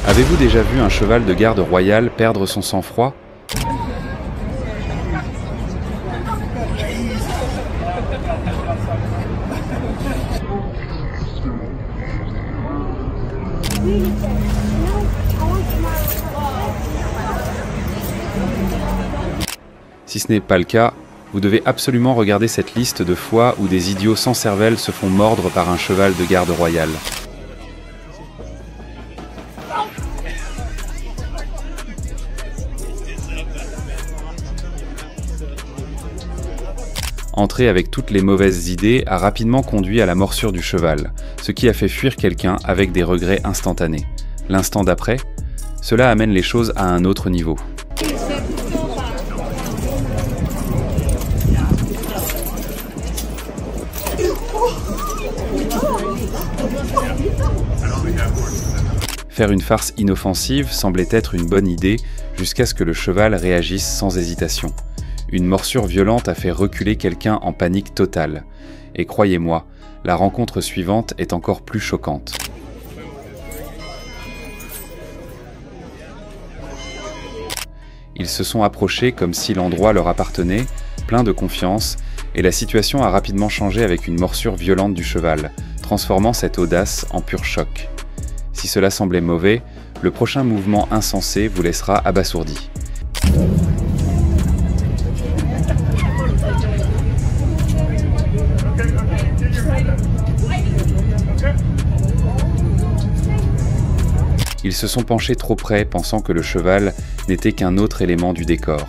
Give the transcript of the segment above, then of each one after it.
Avez-vous déjà vu un cheval de garde royale perdre son sang-froid? Si ce n'est pas le cas, vous devez absolument regarder cette liste de fois où des idiots sans cervelle se font mordre par un cheval de garde royale. Entrer avec toutes les mauvaises idées a rapidement conduit à la morsure du cheval, ce qui a fait fuir quelqu'un avec des regrets instantanés. L'instant d'après, cela amène les choses à un autre niveau. Faire une farce inoffensive semblait être une bonne idée jusqu'à ce que le cheval réagisse sans hésitation. Une morsure violente a fait reculer quelqu'un en panique totale. Et croyez-moi, la rencontre suivante est encore plus choquante. Ils se sont approchés comme si l'endroit leur appartenait, plein de confiance, et la situation a rapidement changé avec une morsure violente du cheval, transformant cette audace en pur choc. Si cela semblait mauvais, le prochain mouvement insensé vous laissera abasourdi. Ils se sont penchés trop près, pensant que le cheval n'était qu'un autre élément du décor.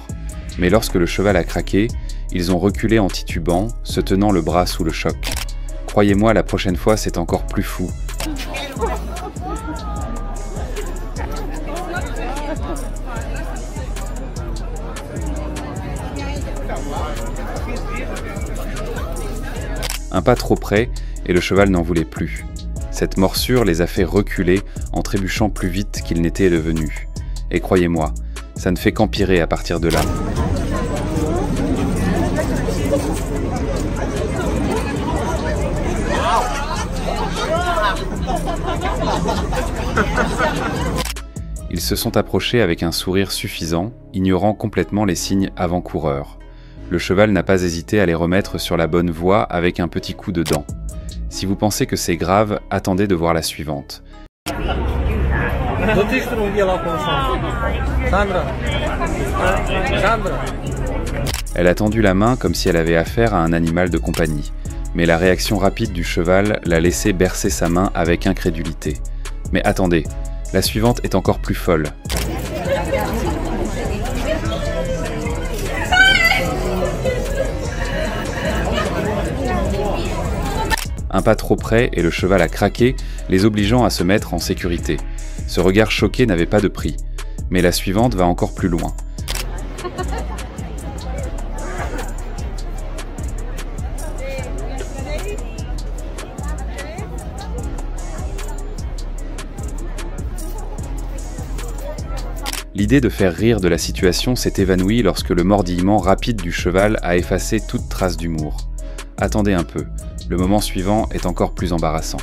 Mais lorsque le cheval a craqué, ils ont reculé en titubant, se tenant le bras sous le choc. Croyez-moi, la prochaine fois, c'est encore plus fou. Un pas trop près, et le cheval n'en voulait plus. Cette morsure les a fait reculer en trébuchant plus vite qu'ils n'étaient devenus. Et croyez-moi, ça ne fait qu'empirer à partir de là. Ils se sont approchés avec un sourire suffisant, ignorant complètement les signes avant-coureurs. Le cheval n'a pas hésité à les remettre sur la bonne voie avec un petit coup de dent. Si vous pensez que c'est grave, attendez de voir la suivante. Elle a tendu la main comme si elle avait affaire à un animal de compagnie. Mais la réaction rapide du cheval l'a laissé bercer sa main avec incrédulité. Mais attendez, la suivante est encore plus folle. Un pas trop près et le cheval a craqué, les obligeant à se mettre en sécurité. Ce regard choqué n'avait pas de prix. Mais la suivante va encore plus loin. L'idée de faire rire de la situation s'est évanouie lorsque le mordillement rapide du cheval a effacé toute trace d'humour. Attendez un peu, le moment suivant est encore plus embarrassant.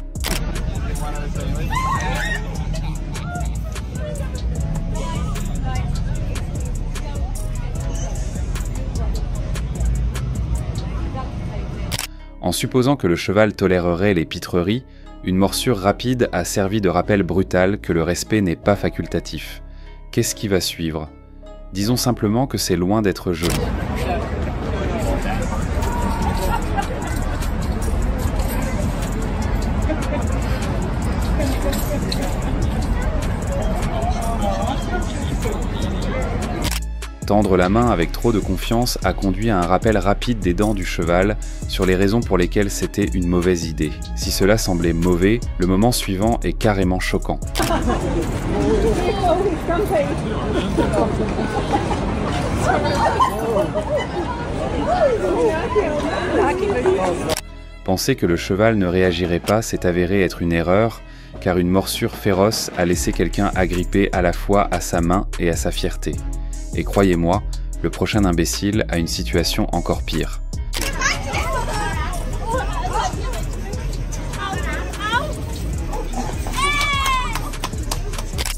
En supposant que le cheval tolérerait les pitreries, une morsure rapide a servi de rappel brutal que le respect n'est pas facultatif. Qu'est-ce qui va suivre? Disons simplement que c'est loin d'être joli. Tendre la main avec trop de confiance a conduit à un rappel rapide des dents du cheval sur les raisons pour lesquelles c'était une mauvaise idée. Si cela semblait mauvais, le moment suivant est carrément choquant. Penser que le cheval ne réagirait pas s'est avéré être une erreur, car une morsure féroce a laissé quelqu'un agrippé à la fois à sa main et à sa fierté. Et croyez-moi, le prochain imbécile a une situation encore pire.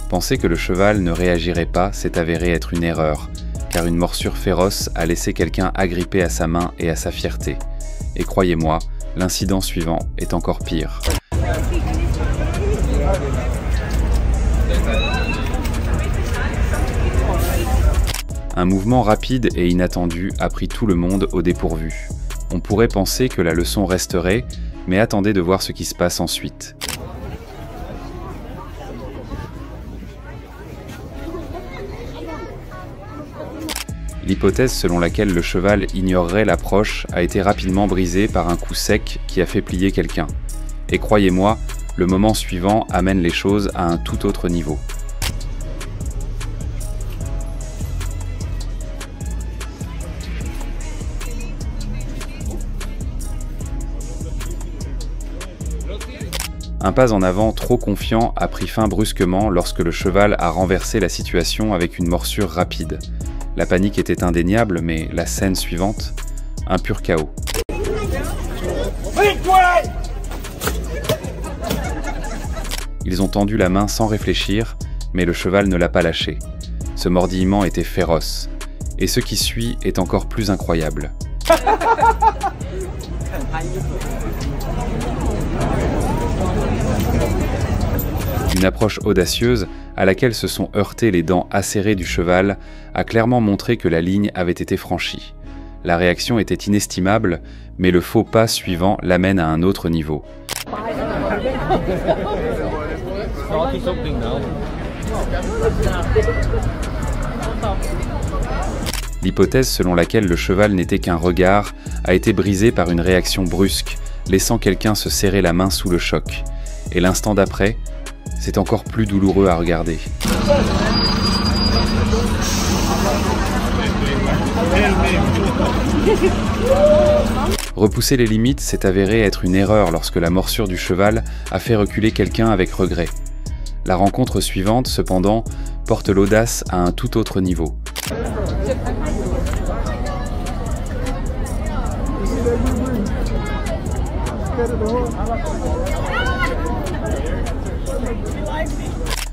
Penser que le cheval ne réagirait pas s'est avéré être une erreur, car une morsure féroce a laissé quelqu'un agrippé à sa main et à sa fierté. Et croyez-moi, l'incident suivant est encore pire. Un mouvement rapide et inattendu a pris tout le monde au dépourvu. On pourrait penser que la leçon resterait, mais attendez de voir ce qui se passe ensuite. L'hypothèse selon laquelle le cheval ignorerait l'approche a été rapidement brisée par un coup sec qui a fait plier quelqu'un. Et croyez-moi, le moment suivant amène les choses à un tout autre niveau. Un pas en avant trop confiant a pris fin brusquement lorsque le cheval a renversé la situation avec une morsure rapide. La panique était indéniable, mais la scène suivante, un pur chaos. Ils ont tendu la main sans réfléchir, mais le cheval ne l'a pas lâché. Ce mordillement était féroce. Et ce qui suit est encore plus incroyable. Une approche audacieuse, à laquelle se sont heurtées les dents acérées du cheval, a clairement montré que la ligne avait été franchie. La réaction était inestimable, mais le faux pas suivant l'amène à un autre niveau. L'hypothèse selon laquelle le cheval n'était qu'un regard a été brisée par une réaction brusque, laissant quelqu'un se serrer la main sous le choc. Et l'instant d'après, c'est encore plus douloureux à regarder. Repousser les limites s'est avéré être une erreur lorsque la morsure du cheval a fait reculer quelqu'un avec regret. La rencontre suivante, cependant, porte l'audace à un tout autre niveau.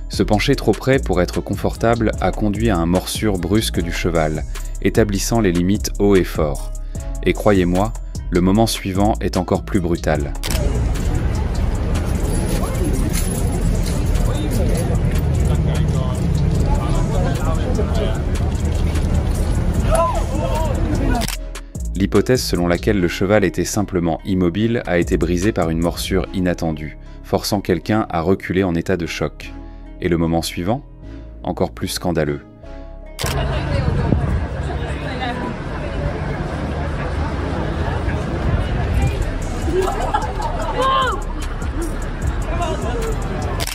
Se pencher trop près pour être confortable a conduit à une morsure brusque du cheval, établissant les limites haut et fort. Et croyez-moi, le moment suivant est encore plus brutal. L'hypothèse selon laquelle le cheval était simplement immobile a été brisée par une morsure inattendue, forçant quelqu'un à reculer en état de choc. Et le moment suivant, encore plus scandaleux.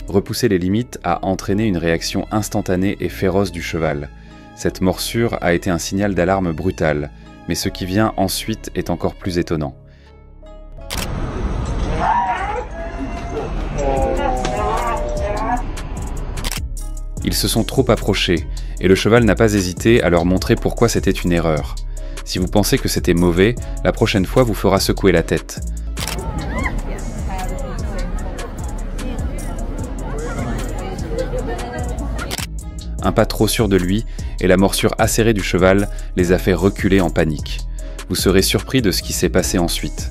Repousser les limites a entraîné une réaction instantanée et féroce du cheval. Cette morsure a été un signal d'alarme brutal, mais ce qui vient ensuite est encore plus étonnant. Ils se sont trop approchés, et le cheval n'a pas hésité à leur montrer pourquoi c'était une erreur. Si vous pensez que c'était mauvais, la prochaine fois vous fera secouer la tête. Un pas trop sûr de lui, et la morsure acérée du cheval les a fait reculer en panique. Vous serez surpris de ce qui s'est passé ensuite.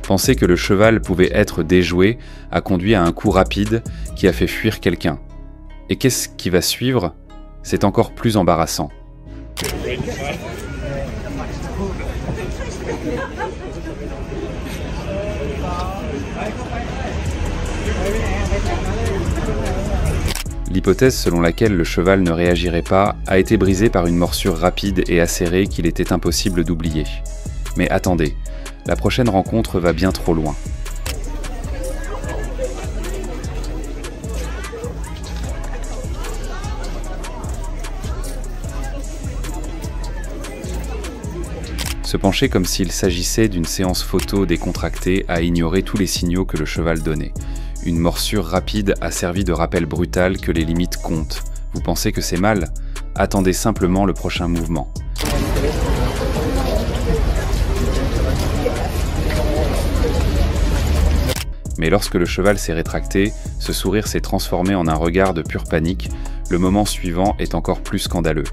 Penser que le cheval pouvait être déjoué a conduit à un coup rapide qui a fait fuir quelqu'un. Et qu'est-ce qui va suivre? C'est encore plus embarrassant. L'hypothèse selon laquelle le cheval ne réagirait pas a été brisée par une morsure rapide et acérée qu'il était impossible d'oublier. Mais attendez, la prochaine rencontre va bien trop loin. Se pencher comme s'il s'agissait d'une séance photo décontractée a ignoré tous les signaux que le cheval donnait. Une morsure rapide a servi de rappel brutal que les limites comptent. Vous pensez que c'est mal? Attendez simplement le prochain mouvement. Mais lorsque le cheval s'est rétracté, ce sourire s'est transformé en un regard de pure panique. Le moment suivant est encore plus scandaleux.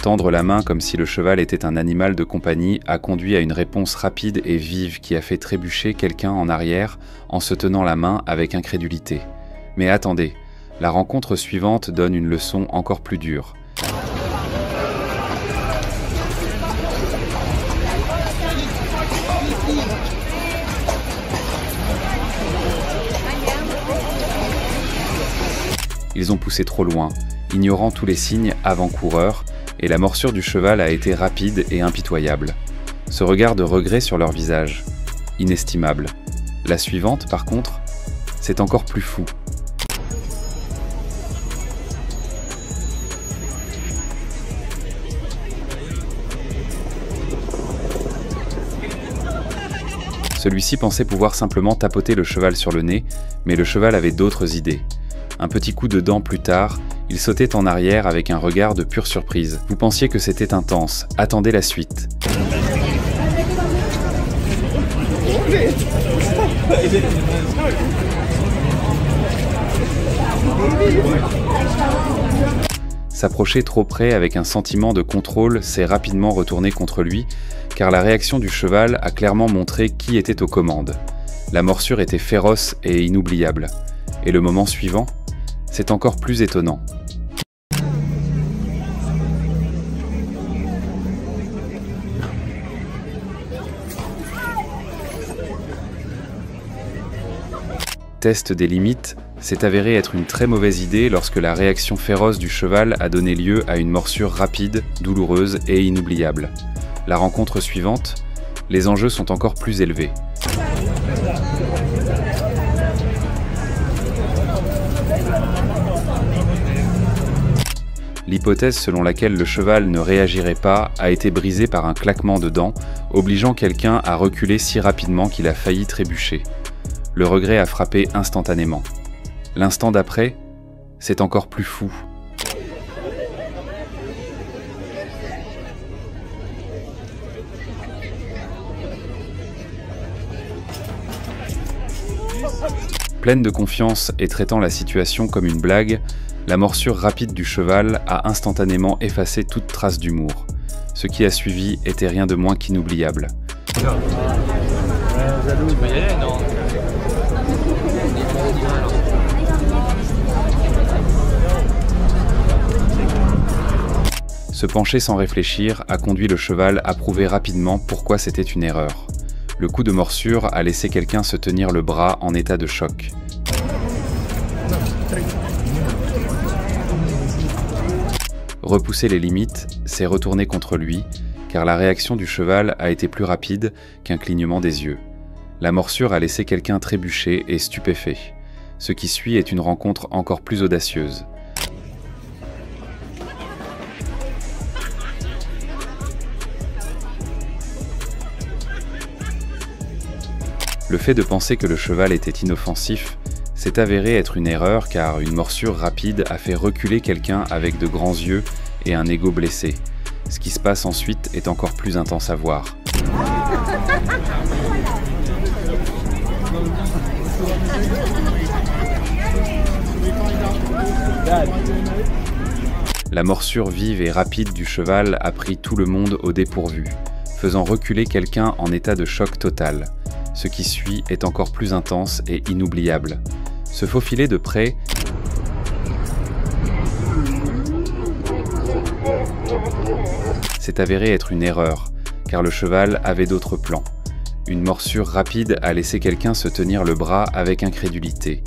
Tendre la main comme si le cheval était un animal de compagnie a conduit à une réponse rapide et vive qui a fait trébucher quelqu'un en arrière en se tenant la main avec incrédulité. Mais attendez, la rencontre suivante donne une leçon encore plus dure. Ils ont poussé trop loin, ignorant tous les signes avant-coureurs, et la morsure du cheval a été rapide et impitoyable. Ce regard de regret sur leur visage, inestimable. La suivante, par contre, c'est encore plus fou. Celui-ci pensait pouvoir simplement tapoter le cheval sur le nez, mais le cheval avait d'autres idées. Un petit coup de dent plus tard, il sautait en arrière avec un regard de pure surprise. Vous pensiez que c'était intense, attendez la suite. S'approcher trop près avec un sentiment de contrôle s'est rapidement retourné contre lui, car la réaction du cheval a clairement montré qui était aux commandes. La morsure était féroce et inoubliable. Et le moment suivant, c'est encore plus étonnant. Test des limites s'est avéré être une très mauvaise idée lorsque la réaction féroce du cheval a donné lieu à une morsure rapide, douloureuse et inoubliable. La rencontre suivante, les enjeux sont encore plus élevés. L'hypothèse selon laquelle le cheval ne réagirait pas a été brisée par un claquement de dents, obligeant quelqu'un à reculer si rapidement qu'il a failli trébucher. Le regret a frappé instantanément. L'instant d'après, c'est encore plus fou. Pleine de confiance et traitant la situation comme une blague, la morsure rapide du cheval a instantanément effacé toute trace d'humour. Ce qui a suivi était rien de moins qu'inoubliable. Se pencher sans réfléchir a conduit le cheval à prouver rapidement pourquoi c'était une erreur. Le coup de morsure a laissé quelqu'un se tenir le bras en état de choc. Repousser les limites, c'est retourner contre lui, car la réaction du cheval a été plus rapide qu'un clignement des yeux. La morsure a laissé quelqu'un trébucher et stupéfait. Ce qui suit est une rencontre encore plus audacieuse. Le fait de penser que le cheval était inoffensif s'est avéré être une erreur car une morsure rapide a fait reculer quelqu'un avec de grands yeux et un ego blessé. Ce qui se passe ensuite est encore plus intense à voir. La morsure vive et rapide du cheval a pris tout le monde au dépourvu, faisant reculer quelqu'un en état de choc total. Ce qui suit est encore plus intense et inoubliable. Se faufiler de près s'est avéré être une erreur, car le cheval avait d'autres plans. Une morsure rapide a laissé quelqu'un se tenir le bras avec incrédulité.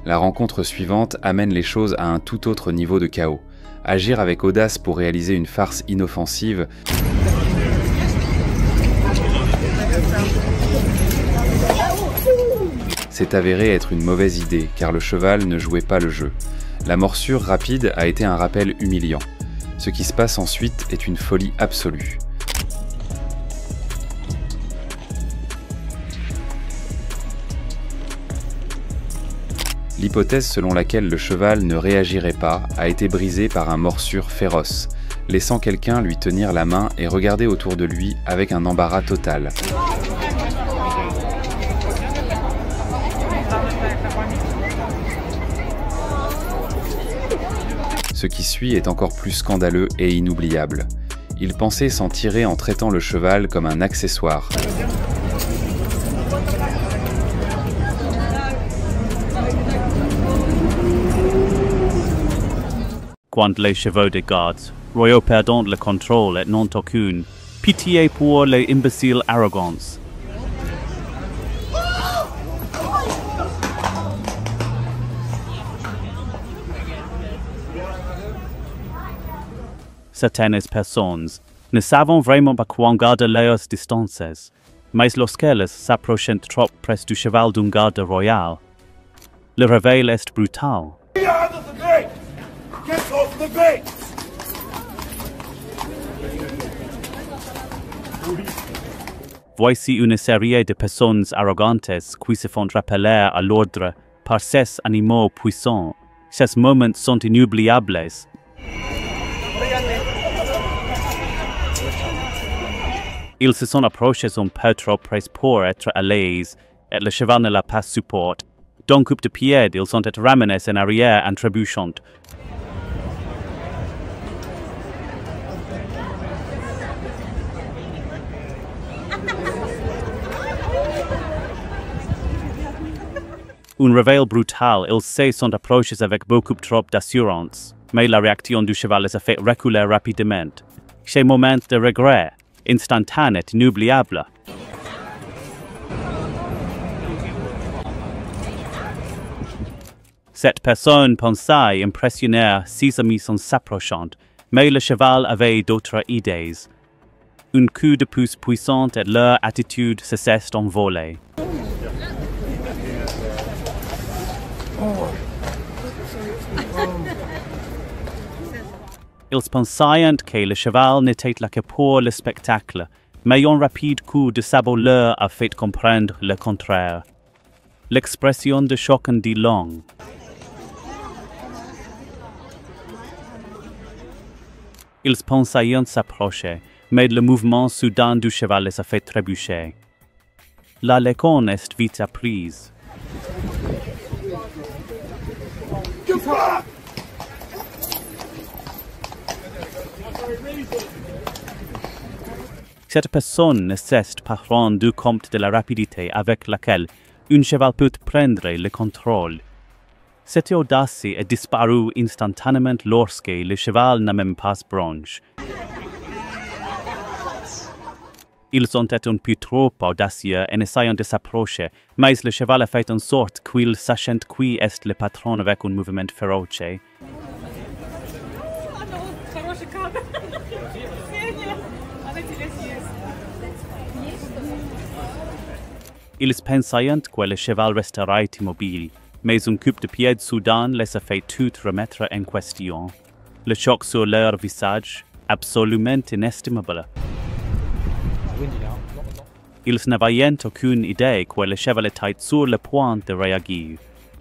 La rencontre suivante amène les choses à un tout autre niveau de chaos. Agir avec audace pour réaliser une farce inoffensive s'est avéré être une mauvaise idée, car le cheval ne jouait pas le jeu. La morsure rapide a été un rappel humiliant. Ce qui se passe ensuite est une folie absolue. L'hypothèse selon laquelle le cheval ne réagirait pas a été brisée par un morsure féroce, laissant quelqu'un lui tenir la main et regarder autour de lui avec un embarras total. Ce qui suit est encore plus scandaleux et inoubliable. Il pensait s'en tirer en traitant le cheval comme un accessoire. Quand les chevaux de garde, royaux perdant le contrôle et non aucune, pitié pour les imbéciles arrogances. Certaines personnes ne savent vraiment pas comment garder leurs distances, mais lorsqu'elles s'approchent trop près du cheval d'un garde royal, le réveil est brutal. Voici une série de personnes arrogantes qui se font rappeler à l'ordre par ces animaux puissants. Ces moments sont inoubliables. Ils se sont approchés un peu trop près pour être à l'aise, et le cheval ne l'a pas supporté. D'un coup de pied, ils sont ramenés en arrière en trébuchant. Un réveil brutal, ils se sont approchés avec beaucoup trop d'assurance, mais la réaction du cheval les a fait reculer rapidement. Ces moments de regret, instantanés et inoubliables. Cette personne pensait impressionner ses amis en s'approchant, mais le cheval avait d'autres idées. Un coup de pouce puissant et leur attitude se s'est envolée. Ils pensaient que le cheval n'était là que pour le spectacle, mais un rapide coup de sabot leur a fait comprendre le contraire. L'expression de choc en dit long. Ils pensaient s'approcher, mais le mouvement soudain du cheval les a fait trébucher. La leçon est vite apprise. Cette personne ne cesse pas rendre compte de la rapidité avec laquelle un cheval peut prendre le contrôle. Cette audace est disparue instantanément lorsque le cheval n'a même pas bronché. Ils ont été un peu trop audacieux en essayant de s'approcher, mais le cheval a fait en sorte qu'ils sachent qui est le patron avec un mouvement féroce. Ils pensaient que le cheval resterait immobile, mais un coup de pied soudain les a fait tout remettre en question. Le choc sur leur visage, absolument inestimable. Ils n'avaient aucune idée que le cheval était sur le point de réagir,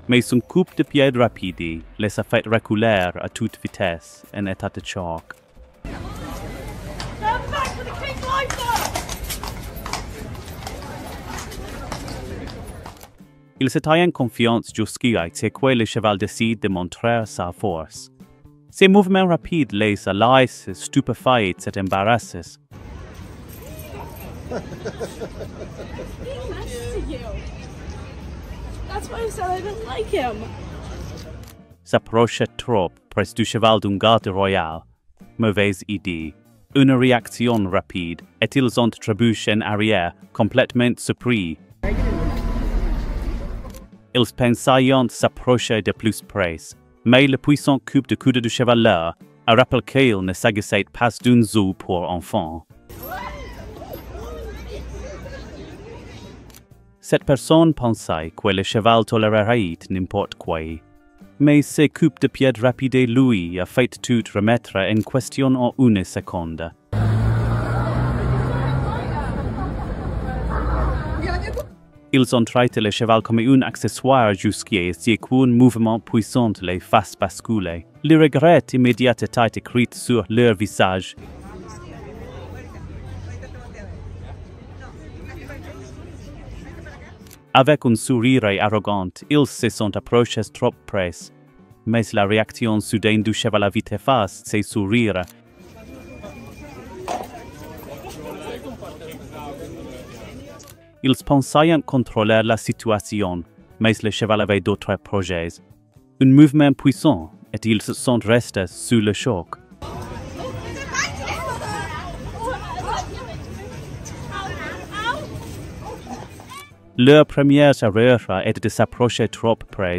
mais un coup de pied rapide les a fait reculer à toute vitesse en état de choc. Ils étaient en confiance jusqu'à ce que le cheval décide de montrer sa force. Ces mouvements rapides les a laissés stupéfaits et embarrassés. S'approcher trop près du cheval d'un garde royal. Mauvaise idée. Une réaction rapide, et ils ont trébuché en arrière, complètement surpris. Ils pensaient s'approcher de plus près, mais le puissant coup de coude du cheval a rappelé qu'il ne s'agissait pas d'un zoo pour enfants. Cette personne pensait que le cheval tolérerait n'importe quoi, mais ce coup de pied rapide lui a fait tout remettre en question en une seconde. Ils ont traité le cheval comme un accessoire jusqu'à ce qu'un mouvement puissant les fasse basculer. Le regret immédiat était écrit sur leur visage. Avec un sourire arrogant, ils se sont approchés trop près. Mais la réaction soudaine du cheval a vite effacé ces sourires. Ils pensaient contrôler la situation, mais le cheval avait d'autres projets. Un mouvement puissant, et ils sont restés sous le choc. Leur première erreur était de s'approcher trop près,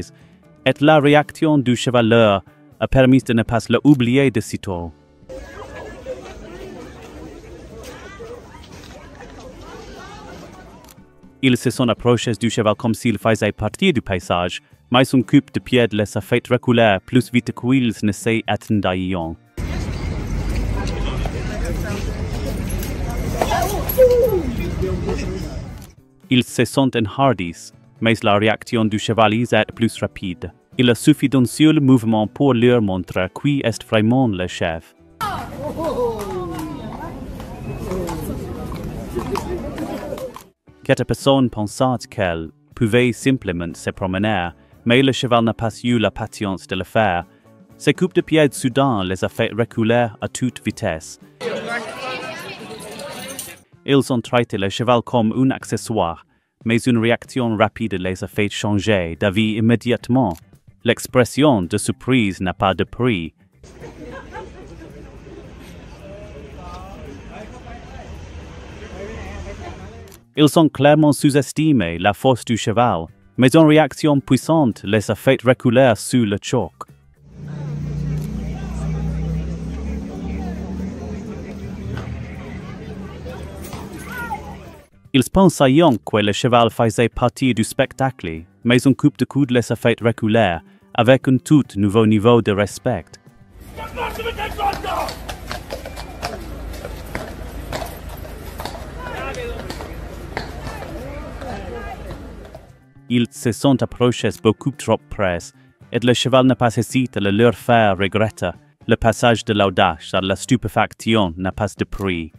et la réaction du cheval a permis de ne pas l'oublier de sitôt. Ils se sont approchés du cheval comme s'il faisait partie du paysage, mais un coup de pied les a fait reculer plus vite qu'ils ne s'y attendaient. Ils se sont enhardis, mais la réaction du cheval est plus rapide. Il a suffi d'un seul mouvement pour leur montrer qui est vraiment le chef. Cette personne pensait qu'elle pouvait simplement se promener, mais le cheval n'a pas eu la patience de le faire. Ces coups de pied soudains les a fait reculer à toute vitesse. Ils ont traité le cheval comme un accessoire, mais une réaction rapide les a fait changer d'avis immédiatement. L'expression de surprise n'a pas de prix. Ils ont clairement sous-estimé la force du cheval, mais une réaction puissante les a fait reculer sous le choc. Ils pensaient que le cheval faisait partie du spectacle, mais un coup de coude les a fait reculer, avec un tout nouveau niveau de respect. Ils se sont approchés beaucoup trop près, et le cheval n'a pas hésité à leur faire regretter. Le passage de l'audace à la stupéfaction n'a pas de prix.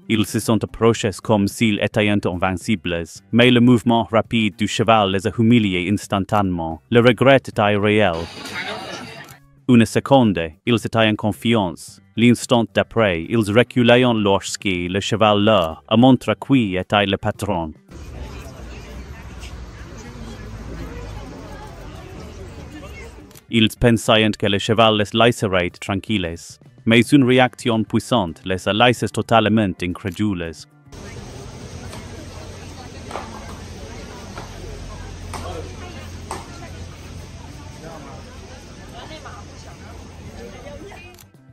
Ils se sont approchés comme s'ils étaient invincibles, mais le mouvement rapide du cheval les a humiliés instantanément. Le regret était réel. Une seconde, ils étaient en confiance. L'instant d'après, ils reculaient lorsque le cheval leur a montré qui était le patron. Ils pensaient que le cheval les laisserait tranquilles, mais une réaction puissante les a laissés totalement incrédules.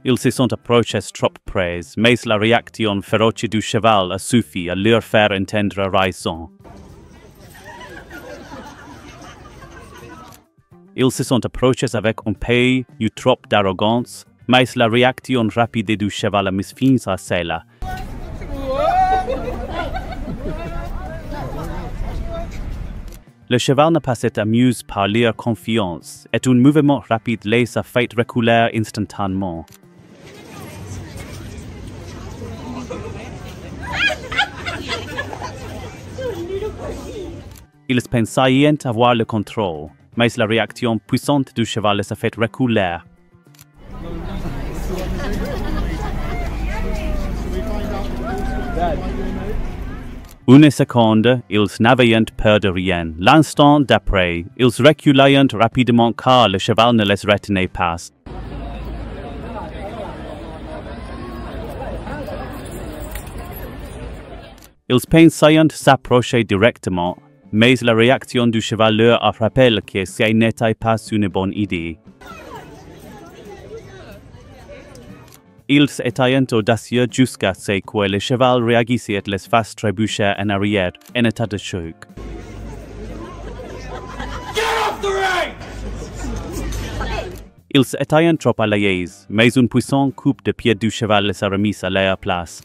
Ils se sont approchés trop près, mais la réaction féroce du cheval a suffi à leur faire entendre raison. Ils se sont approchés avec un peu trop d'arrogance, mais la réaction rapide du cheval a mis fin à cela. Le cheval n'a pas été amusé par leur confiance, et un mouvement rapide les a fait reculer instantanément. Ils pensaient avoir le contrôle, mais la réaction puissante du cheval les a fait reculer. Une seconde, ils n'avaient peur de rien. L'instant d'après, ils reculaient rapidement car le cheval ne les retenait pas. Ils pensaient s'approcher directement, mais la réaction du cheval leur a rappelé que ce n'était pas une bonne idée. Ils étaient audacieux jusqu'à ce que le cheval réagisse et les fasse trébucher en arrière en état de choc. Ils étaient trop à l'aise, mais une puissante coupe de pied du cheval les a remis à leur place.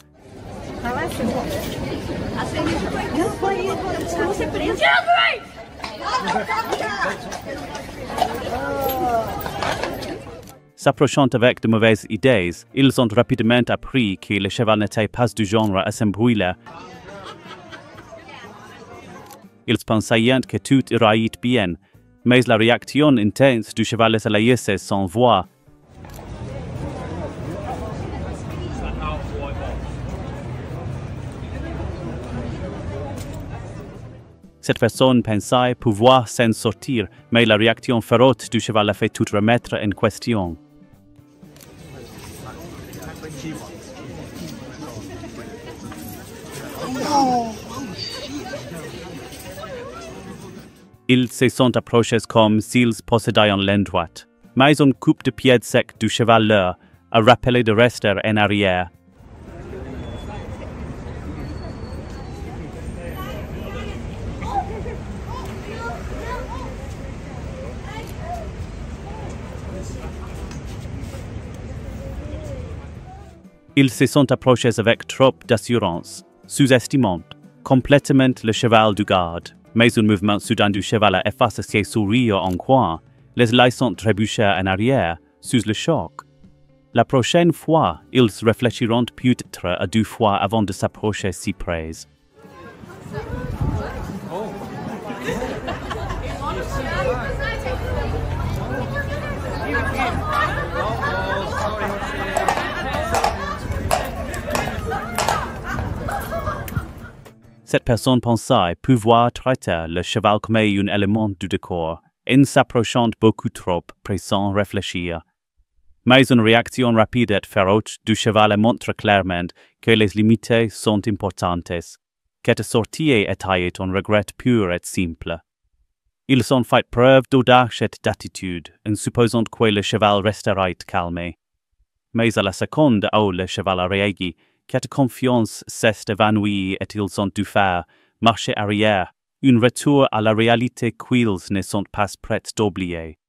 S'approchant avec de mauvaises idées, ils ont rapidement appris que le cheval n'était pas du genre à s'embrouiller. Ils pensaient que tout irait bien, mais la réaction intense du cheval les a laissés sans voix. Cette personne pensait pouvoir s'en sortir, mais la réaction féroce du cheval a fait tout remettre en question. Ils se sont approchés comme s'ils possédaient l'endroit, mais une coupe de pied sec du cheval leur a rappelé de rester en arrière. Ils se sont approchés avec trop d'assurance, sous-estimant complètement le cheval du garde, mais un mouvement soudain du cheval a effacé ses sourires en coin, les laissant trébucher en arrière, sous le choc. La prochaine fois, ils réfléchiront peut-être à 2 fois avant de s'approcher si près. Cette personne pensait pouvoir traiter le cheval comme un élément du décor, en s'approchant beaucoup trop près sans réfléchir. Mais une réaction rapide et féroce du cheval montre clairement que les limites sont importantes. Cette sortie était un regret pur et simple. Ils ont fait preuve d'audace et d'attitude, en supposant que le cheval resterait calme. Mais à la seconde où le cheval a réagi, cette confiance s'est évanouie et ils ont dû faire marcher arrière, un retour à la réalité qu'ils ne sont pas prêts d'oublier.